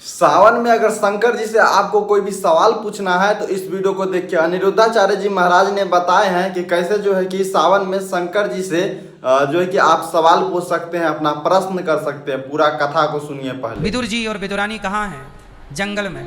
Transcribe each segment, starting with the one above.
सावन में अगर शंकर जी से आपको कोई भी सवाल पूछना है तो इस वीडियो को देखिए। अनिरुद्धाचार्य जी महाराज ने बताए हैं कि कैसे जो है कि सावन में शंकर जी से जो है कि आप सवाल पूछ सकते हैं, अपना प्रश्न कर सकते हैं। पूरा कथा को सुनिए पहले। विदुर जी और विदुरानी कहाँ हैं? जंगल में।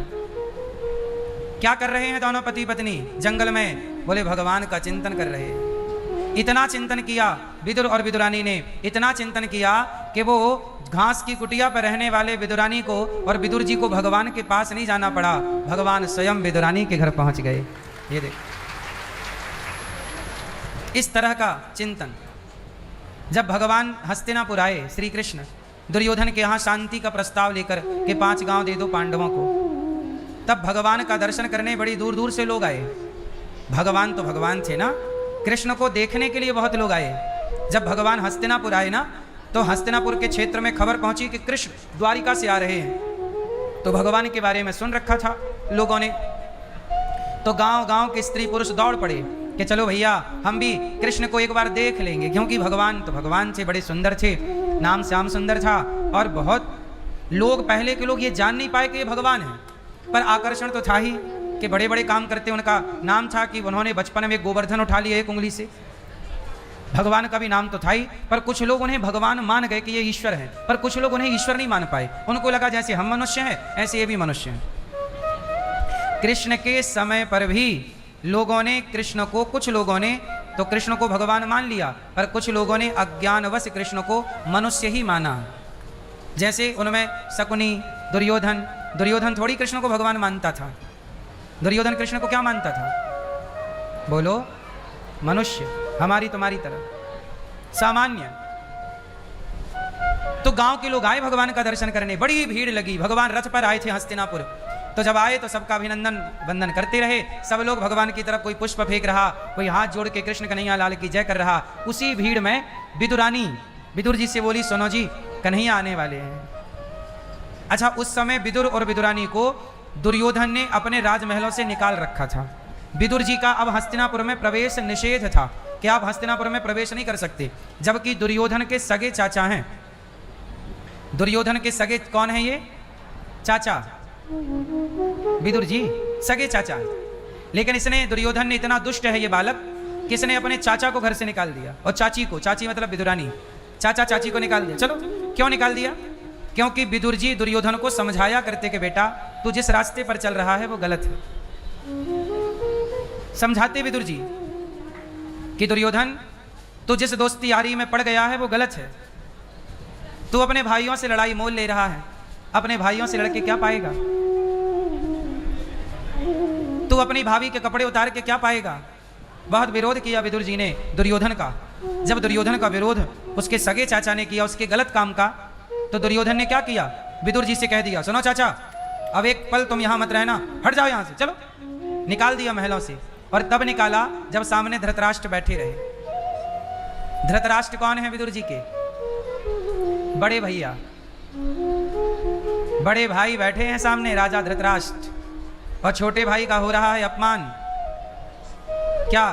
क्या कर रहे हैं दोनों पति पत्नी? जंगल में। बोले भगवान का चिंतन कर रहे हैं। इतना चिंतन किया विदुर और विदुरानी ने, इतना चिंतन किया कि वो घास की कुटिया पर रहने वाले विदुरानी को और विदुर जी को भगवान के पास नहीं जाना पड़ा, भगवान स्वयं विदुरानी के घर पहुंच गए। ये देख, इस तरह का चिंतन। जब भगवान हस्तिनापुर आए श्री कृष्ण, दुर्योधन के यहाँ शांति का प्रस्ताव लेकर के 5 गांव दे दो पांडवों को, तब भगवान का दर्शन करने बड़ी दूर दूर से लोग आए। भगवान तो भगवान थे ना, कृष्ण को देखने के लिए बहुत लोग आए। जब भगवान हस्तिनापुर आए ना, तो हस्तिनापुर के क्षेत्र में खबर पहुंची कि कृष्ण द्वारिका से आ रहे हैं। तो भगवान के बारे में सुन रखा था लोगों ने, तो गांव गांव के स्त्री पुरुष दौड़ पड़े कि चलो भैया हम भी कृष्ण को एक बार देख लेंगे, क्योंकि भगवान तो भगवान थे, बड़े सुंदर थे, नाम श्याम सुंदर था। और बहुत लोग, पहले के लोग ये जान नहीं पाए कि ये भगवान है, पर आकर्षण तो था ही कि बड़े बड़े काम करते। उनका नाम था कि उन्होंने बचपन में गोवर्धन उठा लिया एक उंगली से। भगवान का भी नाम तो था ही, पर कुछ लोग उन्हें भगवान मान गए कि ये ईश्वर है, पर कुछ लोग उन्हें ईश्वर नहीं मान पाए। उनको लगा जैसे हम मनुष्य हैं ऐसे ये भी मनुष्य हैं। कृष्ण के समय पर भी लोगों ने कृष्ण को, कुछ लोगों ने तो कृष्ण को भगवान मान लिया, पर कुछ लोगों ने अज्ञानवश कृष्ण को मनुष्य ही माना। जैसे उनमें शकुनी, दुर्योधन। दुर्योधन थोड़ी कृष्ण को भगवान मानता था। दुर्योधन कृष्ण को क्या मानता था? बोलो, मनुष्य, हमारी तुम्हारी तरह, सामान्य। तो गांव के लोग आए भगवान का दर्शन करने, बड़ी भीड़ लगी। भगवान रथ पर आए थे हस्तिनापुर, तो जब आए तो सबका अभिनंदन वंदन करते रहे। सब लोग भगवान की तरफ कोई पुष्प फेंक रहा, कोई हाथ जोड़ के कृष्ण कन्हैया लाल की जय कर रहा। उसी भीड़ में विदुरानी विदुर जी से बोली, सुनो जी, कन्हैया आने वाले हैं। अच्छा, उस समय विदुर और विदुरानी को दुर्योधन ने अपने राजमहलों से निकाल रखा था। विदुर जी का अब हस्तिनापुर में प्रवेश निषेध था कि आप हस्तिनापुर में प्रवेश नहीं कर सकते, जबकि दुर्योधन के सगे चाचा हैं। दुर्योधन के सगे कौन है? ये चाचा, विदुर जी सगे चाचा। लेकिन इसने, दुर्योधन ने, इतना दुष्ट है ये बालक कि इसने अपने चाचा को घर से निकाल दिया, और चाची को, चाची मतलब विदुरानी, चाचा चाची को निकाल दिया। चलो, क्यों निकाल दिया? क्योंकि विदुर जी दुर्योधन को समझाया करते कि बेटा तू जिस रास्ते पर चल रहा है वो गलत है। समझाते विदुर जी कि दुर्योधन, तू जिस दोस्ती यारी में पड़ गया है वो गलत है। तू अपने भाइयों से लड़ाई मोल ले रहा है, अपने भाइयों से लड़के क्या पाएगा? तू अपनी भाभी के कपड़े उतार के क्या पाएगा? बहुत विरोध किया विदुर जी ने दुर्योधन का। जब दुर्योधन का विरोध उसके सगे चाचा ने किया, उसके गलत काम का, तो दुर्योधन ने क्या किया? विदुर जी से कह दिया, सुनो चाचा, अब एक पल तुम यहां मत रहना, हट जाओ यहां से, चलो। निकाल दिया महलों से। और तब निकाला जब सामने धृतराष्ट्र बैठे रहे। धृतराष्ट्र कौन है? विदुर जी के बड़े भैया, बड़े भाई बैठे हैं सामने, राजा धृतराष्ट्र, और छोटे भाई का हो रहा है अपमान। क्या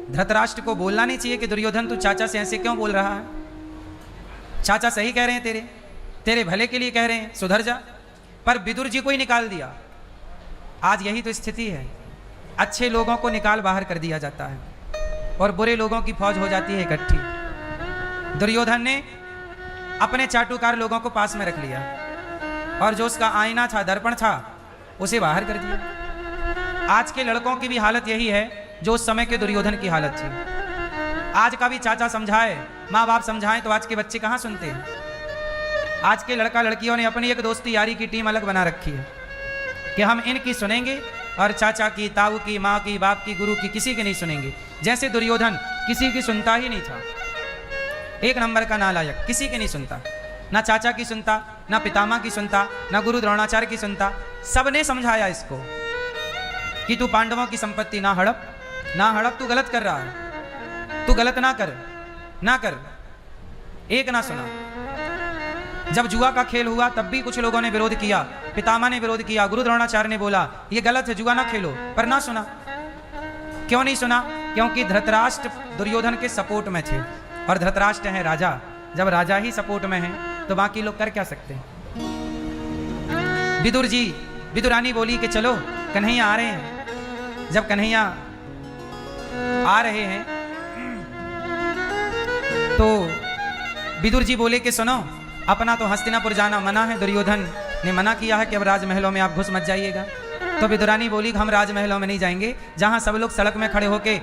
धृतराष्ट्र को बोलना नहीं चाहिए कि दुर्योधन तू चाचा से ऐसे क्यों बोल रहा है? चाचा सही कह रहे हैं, तेरे भले के लिए कह रहे हैं, सुधर जा। पर विदुर जी को ही निकाल दिया। आज यही तो स्थिति है, अच्छे लोगों को निकाल बाहर कर दिया जाता है और बुरे लोगों की फौज हो जाती है इकट्ठी। दुर्योधन ने अपने चाटुकार लोगों को पास में रख लिया, और जो उसका आईना था, दर्पण था, उसे बाहर कर दिया। आज के लड़कों की भी हालत यही है जो उस समय के दुर्योधन की हालत थी। आज का भी चाचा समझाए, माँ बाप समझाएं, तो आज के बच्चे कहाँ सुनते हैं। आज के लड़का लड़कियों ने अपनी एक दोस्ती यारी की टीम अलग बना रखी है कि हम इनकी सुनेंगे और चाचा की, ताऊ की, माँ की, बाप की, गुरु की, किसी की नहीं सुनेंगे। जैसे दुर्योधन किसी की सुनता ही नहीं था, एक नंबर का नालायक, किसी की नहीं सुनता, ना चाचा की सुनता, ना पितामह की सुनता, ना गुरु द्रोणाचार्य की सुनता। सबने समझाया इसको कि तू पांडवों की संपत्ति ना हड़प, ना हड़प, तू गलत कर रहा है, तू गलत ना कर, ना कर। एक ना सुना। जब जुआ का खेल हुआ तब भी कुछ लोगों ने विरोध किया, पितामह ने विरोध किया, गुरु द्रोणाचार्य ने बोला ये गलत है, जुआ ना खेलो, पर ना सुना। क्यों नहीं सुना? क्योंकि धृतराष्ट्र दुर्योधन के सपोर्ट में थे, और धृतराष्ट्र है राजा। जब राजा ही सपोर्ट में है तो बाकी लोग कर क्या सकते हैं? विदुरानी बोली कि चलो कन्हैया आ रहे हैं। जब कन्हैया आ रहे हैं तो विदुर जी बोले कि सुनो, अपना तो हस्तिनापुर जाना मना है, दुर्योधन ने मना किया है कि अब राजमहलों में आप घुस मत जाइएगा। तो विदुरानी बोली कि हम राजमहलों में नहीं जाएंगे, जहां सब लोग सड़क में खड़े होके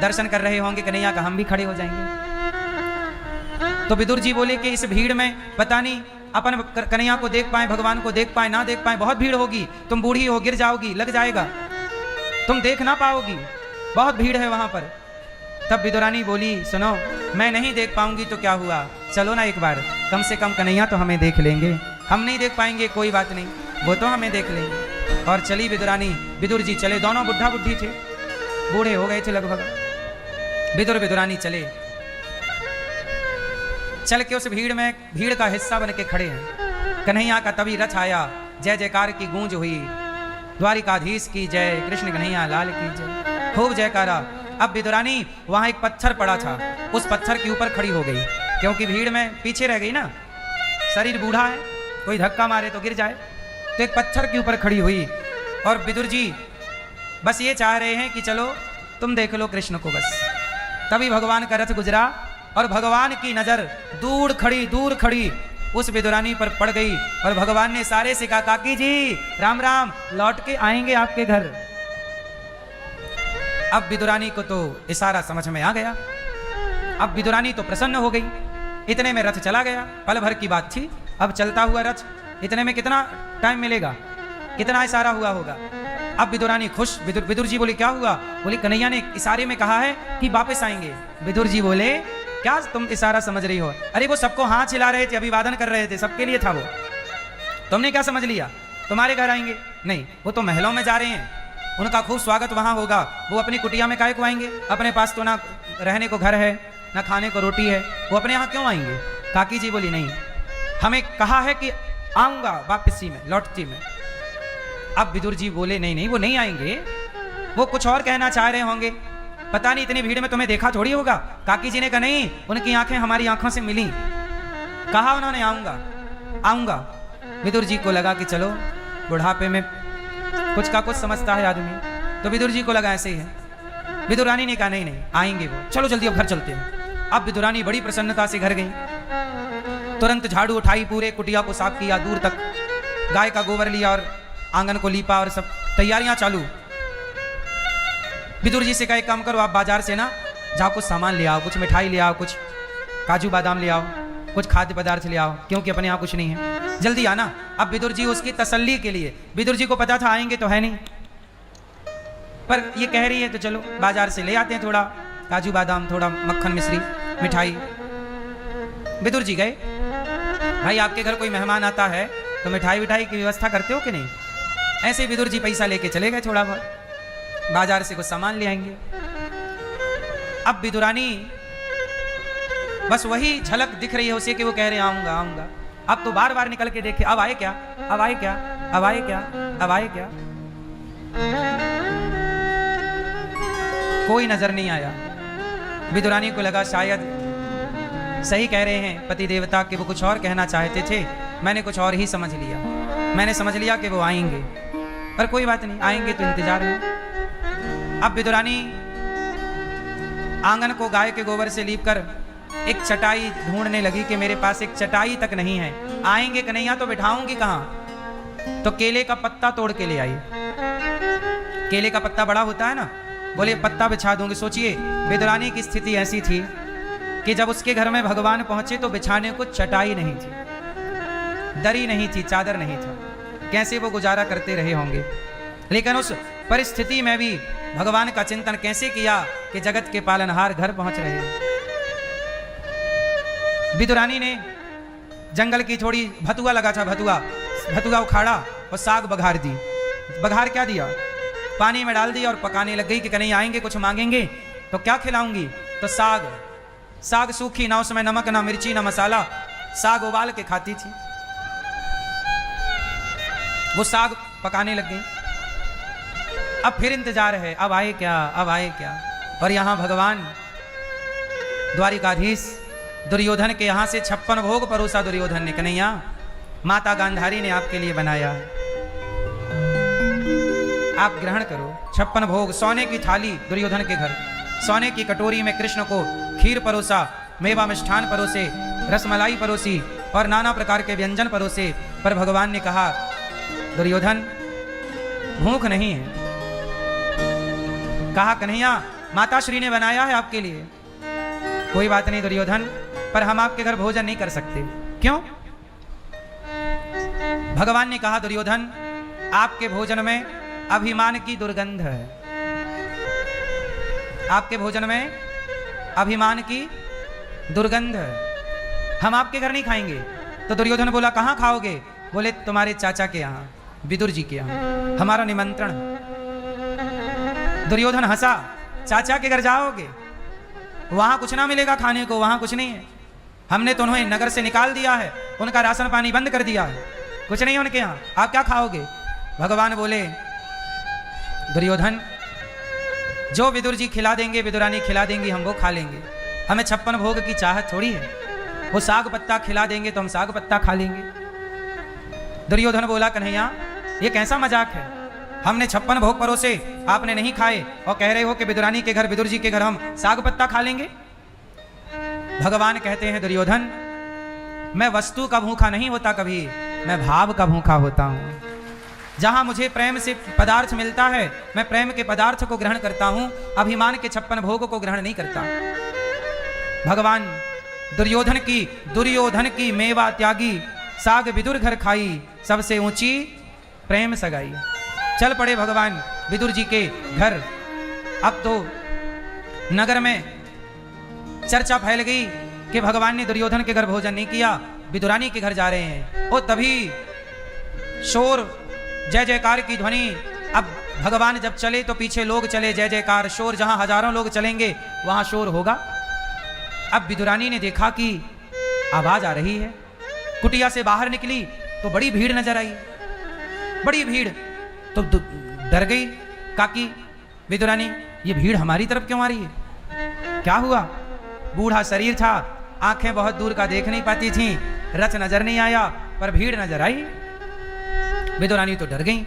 दर्शन कर रहे होंगे कन्हैया का, हम भी खड़े हो जाएंगे। तो विदुर जी बोले कि इस भीड़ में पता नहीं अपन कन्हैया को देख पाए, भगवान को देख पाए, ना देख पाए, बहुत भीड़ होगी, तुम बूढ़ी हो, गिर जाओगी, लग जाएगा, तुम देख ना पाओगी, बहुत भीड़ है वहां पर। तब विदुरानी बोली सुनो, मैं नहीं देख पाऊंगी तो क्या हुआ, चलो ना एक बार, कम से कम कन्हैया तो हमें देख लेंगे, हम नहीं देख पाएंगे कोई बात नहीं, वो तो हमें देख लेंगे। और चली विदुरानी, विदुर जी चले, दोनों बुढ़ा बुढ़ी थे, बूढ़े हो गए थे लगभग। विदुरानी चले, चल के उस भीड़ का हिस्सा बन के खड़े हैं। कन्हैया का तभी रथ आया, जय जयकार की गूंज हुई, द्वारिकाधीश की जय, कृष्ण कन्हैया लाल की जय, खूब जयकारा। अब विदुरानी वहां एक पत्थर पड़ा था, उस पत्थर के ऊपर खड़ी हो गई, क्योंकि भीड़ में पीछे रह गई ना, शरीर बूढ़ा है, कोई धक्का मारे तो गिर जाए, तो एक पत्थर के ऊपर खड़ी हुई। और विदुर जी बस ये चाह रहे हैं कि चलो तुम देख लो कृष्ण को बस। तभी भगवान का रथ गुजरा और भगवान की नजर दूर खड़ी उस विदुरानी पर पड़ गई, और भगवान ने इशारे से कहा, काकी जी राम राम, लौट के आएंगे आपके घर। अब विदुरानी को तो इशारा समझ में आ गया, अब विदुरानी तो प्रसन्न हो गई। इतने में रथ चला गया, पल भर की बात थी। अब चलता हुआ रथ, इतने में कितना टाइम मिलेगा, कितना इशारा हुआ होगा। अब विदुरानी खुश, विदुर जी बोले क्या हुआ, बोले कन्हैया ने इशारे में कहा है कि वापस आएंगे। विदुर जी बोले क्या तुम इशारा समझ रही हो, अरे वो सबको हाथ हिला रहे थे, अभिवादन कर रहे थे, सबके लिए था वो, तुमने क्या समझ लिया तुम्हारे घर आएंगे, नहीं, वो तो महलों में जा रहे हैं, उनका खूब स्वागत वहां होगा, वो अपनी कुटिया में काहे को आएंगे, अपने पास तो ना रहने को घर है, ना खाने को रोटी है, वो अपने यहाँ क्यों आएंगे। काकी जी बोली नहीं, हमें कहा है कि आऊंगा वापसी में, लौटती में। अब विदुर जी बोले नहीं नहीं, वो नहीं आएंगे, वो कुछ और कहना चाह रहे होंगे, पता नहीं इतनी भीड़ में तुम्हें देखा थोड़ी होगा। काकी जी ने कहा नहीं, उनकी आंखें हमारी आंखों से मिली, कहा उन्होंने आऊंगा। विदुर जी को लगा कि चलो बुढ़ापे में कुछ का कुछ समझता है आदमी, तो विदुर जी को लगा ऐसे ही है। विदुरानी ने कहा नहीं नहीं आएंगे वो, चलो जल्दी अब घर चलते हैं। अब विदुरानी बड़ी प्रसन्नता से घर गई, तुरंत झाड़ू उठाई, पूरे कुटिया को साफ किया, दूर तक गाय का गोबर लिया और आंगन को लीपा और सब तैयारियां चालू। विदुर जी से कहा एक काम करो, आप बाजार से ना जाओ, कुछ सामान ले आओ, कुछ मिठाई ले आओ, कुछ काजू बादाम ले आओ, कुछ खाद्य पदार्थ ले आओ, क्योंकि अपने यहाँ कुछ नहीं है, जल्दी आना। अब विदुर जी उसकी तसल्ली के लिए, विदुर जी को पता था आएंगे तो है नहीं, पर ये कह रही है तो चलो बाजार से ले आते हैं, थोड़ा काजू बादाम, थोड़ा मक्खन मिश्री मिठाई। विदुर जी गए, भाई आपके घर कोई मेहमान आता है तो मिठाई विठाई की व्यवस्था करते हो कि नहीं। ऐसे विदुर जी पैसा लेके चले गए, थोड़ा बहुत बाजार से कुछ सामान ले आएंगे। अब विदुरानी बस वही झलक दिख रही है उसे कि वो कह रहे आऊंगा आऊंगा। अब तो बार बार निकल के देखे, अब आए क्या, अब आए क्या, अब आए क्या, अब आए क्या, कोई नजर नहीं आया। विदुरानी को लगा शायद सही कह रहे हैं पति देवता कि वो कुछ और कहना चाहते थे, मैंने कुछ और ही समझ लिया, मैंने समझ लिया कि वो आएंगे, पर कोई बात नहीं, आएंगे तो इंतजार है। अब विदुरानी आंगन को गाय के गोबर से लीपकर एक चटाई ढूंढने लगी कि मेरे पास एक चटाई तक नहीं है, आएंगे कन्हैया तो बिठाऊंगी कहां। तो केले का पत्ता तोड़ के ले आई, केले का पत्ता बड़ा होता है ना, बोले पत्ता बिछा दूंगी। सोचिए विदुरानी की स्थिति ऐसी थी कि जब उसके घर में भगवान पहुंचे तो बिछाने को चटाई नहीं थी, दरी नहीं थी, चादर नहीं था, कैसे वो गुजारा करते रहे होंगे। लेकिन उस परिस्थिति में भी भगवान का चिंतन कैसे किया कि जगत के पालनहार घर पहुंच रहे हैं। विदुरानी ने जंगल की थोड़ी भतुआ लगा था, भतुआ उखाड़ा और साग बघार दी। बघार क्या दिया, पानी में डाल दिया और पकाने लग गई कि कहीं आएंगे कुछ मांगेंगे तो क्या खिलाऊंगी। तो साग सूखी, ना उसमें नमक ना मिर्ची ना मसाला, साग उबाल के खाती थी। वो साग पकाने लग गई। अब फिर इंतजार है, अब आए क्या, अब आए क्या। और यहां भगवान द्वारिकाधीश दुर्योधन के यहां से 56 भोग परोसा दुर्योधन ने, कन्हैया माता गांधारी ने आपके लिए बनाया है, आप ग्रहण करो। 56 भोग, सोने की थाली दुर्योधन के घर, सोने की कटोरी में कृष्ण को खीर परोसा, मेवा मिष्ठान परोसे, रसमलाई परोसी और नाना प्रकार के व्यंजन परोसे। पर भगवान ने कहा दुर्योधन भूख नहीं है। कहा कन्हैया माता श्री ने बनाया है आपके लिए। कोई बात नहीं दुर्योधन, पर हम आपके घर भोजन नहीं कर सकते। क्यों? भगवान ने कहा दुर्योधन आपके भोजन में अभिमान की दुर्गंध है। आपके भोजन में अभिमान की दुर्गंध है, हम आपके घर नहीं खाएंगे। तो दुर्योधन बोला कहाँ खाओगे? बोले तुम्हारे चाचा के यहाँ, विदुर जी के यहाँ, हमारा निमंत्रण। दुर्योधन हंसा, चाचा के घर जाओगे? वहां कुछ ना मिलेगा खाने को, वहां कुछ नहीं है। हमने तो उन्हें नगर से निकाल दिया है, उनका राशन पानी बंद कर दिया है, कुछ नहीं उनके यहाँ, आप क्या खाओगे? भगवान बोले दुर्योधन जो विदुर जी खिला देंगे, विदुरानी खिला देंगी, हम वो खा लेंगे। हमें 56 भोग की चाहत थोड़ी है। वो साग पत्ता खिला देंगे तो हम साग पत्ता खा लेंगे। दुर्योधन बोला कन्हैया ये कैसा मजाक है? हमने 56 भोग परोसे, आपने नहीं खाए और कह रहे हो कि विदुरानी के घर, विदुर जी के घर हम साग पत्ता खा लेंगे। भगवान कहते हैं दुर्योधन मैं वस्तु का भूखा नहीं होता कभी, मैं भाव का भूखा होता हूं। जहां मुझे प्रेम से पदार्थ मिलता है मैं प्रेम के पदार्थ को ग्रहण करता हूं, अभिमान के 56 भोग को ग्रहण नहीं करता। भगवान दुर्योधन की मेवा त्यागी, साग विदुर घर खाई, सबसे ऊंची प्रेम सगाई। चल पड़े भगवान विदुर जी के घर। अब तो नगर में चर्चा फैल गई कि भगवान ने दुर्योधन के घर भोजन नहीं किया, विदुरानी के घर जा रहे हैं। और तभी शोर, जय जयकार की ध्वनि। अब भगवान जब चले तो पीछे लोग चले, जय जयकार शोर। जहां हजारों लोग चलेंगे वहां शोर होगा। अब विदुरानी ने देखा कि आवाज आ रही है, कुटिया से बाहर निकली तो बड़ी भीड़ नजर आई, बड़ी भीड़। तो डर गई काकी विदुरानी, ये भीड़ हमारी तरफ क्यों आ रही है? क्या हुआ? बूढ़ा शरीर था, आंखें बहुत दूर का देख नहीं पाती थी, रथ नजर नहीं आया, पर भीड़ नजर आई। विदुरानी तो डर गई।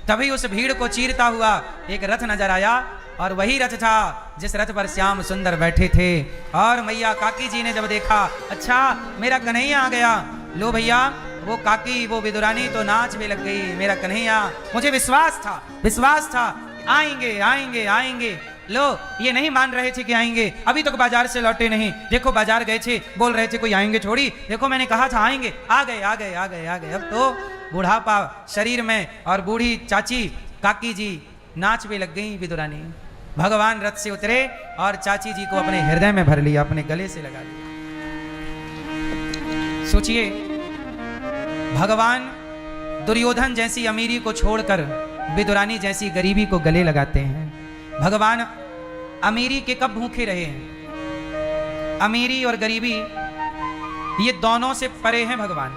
तभी उस भीड़ को चीरता हुआ एक रथ नजर आया, और वही रथ था जिस रथ पर श्याम सुंदर बैठे थे। और मैया काकी जी ने जब देखा, अच्छा मेरा कन्हैया आ गया। लो भैया, वो काकी, वो विदुरानी तो नाच में लग गई, मेरा कन्हैया। मुझे विश्वास था आएंगे आएंगे आएंगे। लो ये नहीं मान रहे थे कि आएंगे, अभी तक बाजार से लौटे नहीं। देखो बाजार गए थे, बोल रहे थे कोई आएंगे थोड़ी, देखो मैंने कहा था आएंगे, आ गए आ गए आ गए आ गए। अब तो बुढ़ापा शरीर में और बूढ़ी चाची काकी जी नाच में लग गई विदुरानी। भगवान रथ से उतरे और चाची जी को अपने हृदय में भर लिया, अपने गले से लगा लिया। सोचिए भगवान दुर्योधन जैसी अमीरी को छोड़कर विदुरानी जैसी गरीबी को गले लगाते हैं। भगवान अमीरी के कब भूखे रहे हैं? अमीरी और गरीबी ये दोनों से परे हैं भगवान।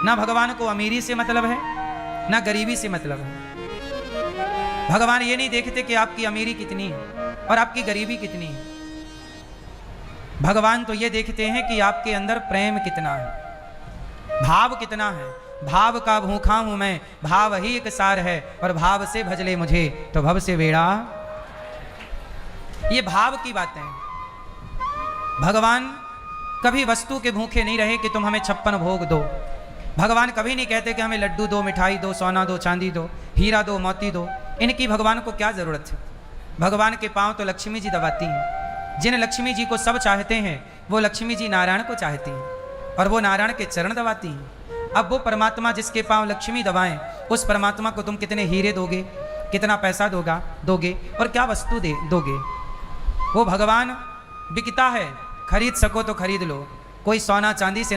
ना भगवान को अमीरी से मतलब है, ना गरीबी से मतलब है। भगवान ये नहीं देखते कि आपकी अमीरी कितनी है और आपकी गरीबी कितनी है। भगवान तो ये देखते हैं कि आपके अंदर प्रेम कितना है, भाव कितना है। भाव का भूखा हूं मैं, भाव ही एक सार है, और भाव से भजले मुझे तो भव से बेड़ा। ये भाव की बातें हैं। भगवान कभी वस्तु के भूखे नहीं रहे कि तुम हमें 56 भोग दो। भगवान कभी नहीं कहते कि हमें लड्डू दो, मिठाई दो, सोना दो, चांदी दो, हीरा दो, मोती दो। इनकी भगवान को क्या जरूरत है? भगवान के पांव तो लक्ष्मी जी दबाती हैं। जिन लक्ष्मी जी को सब चाहते हैं वो लक्ष्मी जी नारायण को चाहती हैं, और वो नारायण के चरण दबाती हैं। अब वो परमात्मा जिसके पांव लक्ष्मी दबाएं, उस परमात्मा को तुम कितने हीरे दोगे, कितना पैसा दोगे और क्या वस्तु दोगे? वो भगवान बिकता है, खरीद सको तो खरीद लो। कोई सोना चांदी से